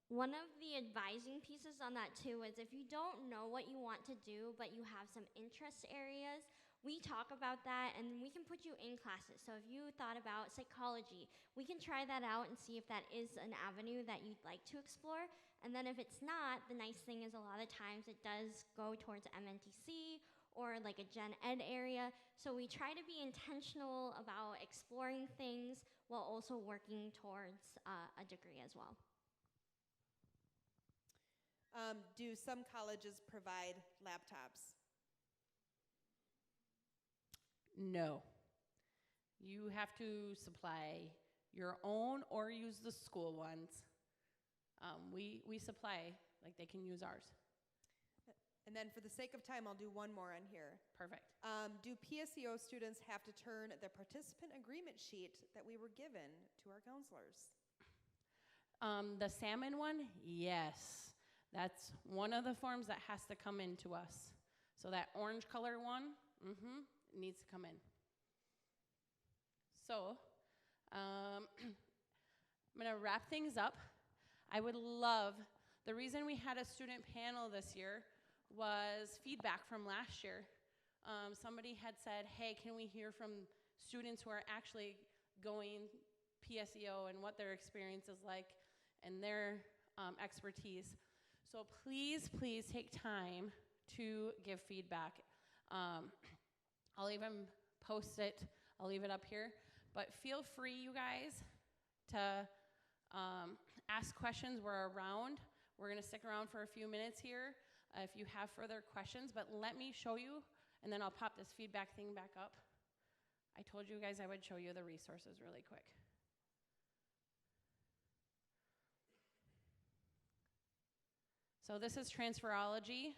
One of the advising pieces on that too is if you don't know what you want to do, but you have some interest areas, we talk about that and we can put you in classes. So if you thought about psychology, we can try that out and see if that is an avenue that you'd like to explore. And then if it's not, the nice thing is a lot of times it does go towards MNTC or like a gen ed area. So we try to be intentional about exploring things while also working towards a degree as well. Do some colleges provide laptops? No. You have to supply your own or use the school ones. We supply, like they can use ours. And then for the sake of time, I'll do one more on here. Perfect. Do PSEO students have to turn the participant agreement sheet that we were given to our counselors? The salmon one, yes. That's one of the forms that has to come in to us. So that orange color one, needs to come in. So I'm going to wrap things up. I would love, the reason we had a student panel this year was feedback from last year. Somebody had said, hey, can we hear from students who are actually going PSEO and what their experience is like and their expertise. So please take time to give feedback. I'll even post it. I'll leave it up here. But feel free, you guys, to ask questions. We're around. We're going to stick around for a few minutes here if you have further questions. But let me show you, and then I'll pop this feedback thing back up. I told you guys I would show you the resources really quick. So this is Transferology.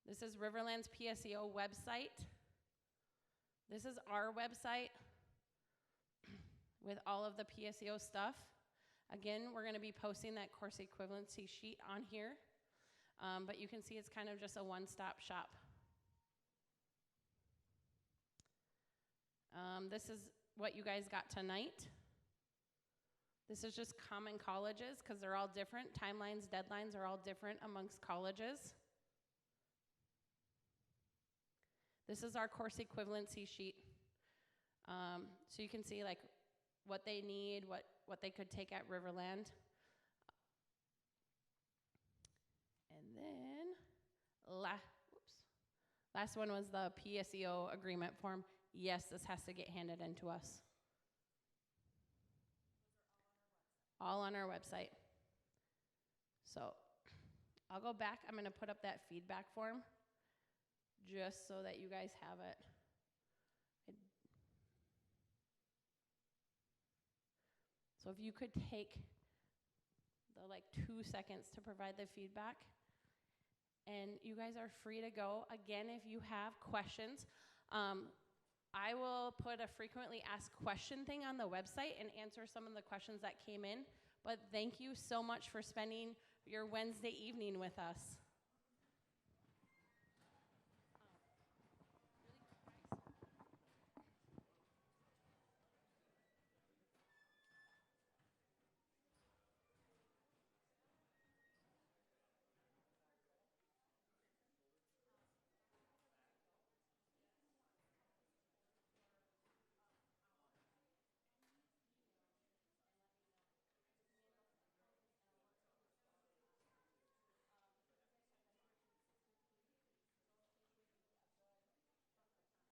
This is Riverland's PSEO website. This is our website with all of the PSEO stuff. Again, we're going to be posting that course equivalency sheet on here. But you can see it's kind of just a one-stop shop. This is what you guys got tonight. This is just common colleges because they're all different. Timelines, deadlines are all different amongst colleges. This is our course equivalency sheet. So you can see like what they need, what they could take at Riverland. And then last one was the PSEO agreement form. Yes, this has to get handed in to us. All on our website. So I'll go back. I'm going to put up that feedback form just so that you guys have it. So if you could take the 2 seconds to provide the feedback. And you guys are free to go. Again, if you have questions, I will put a frequently asked question thing on the website and answer some of the questions that came in. But thank you so much for spending your Wednesday evening with us.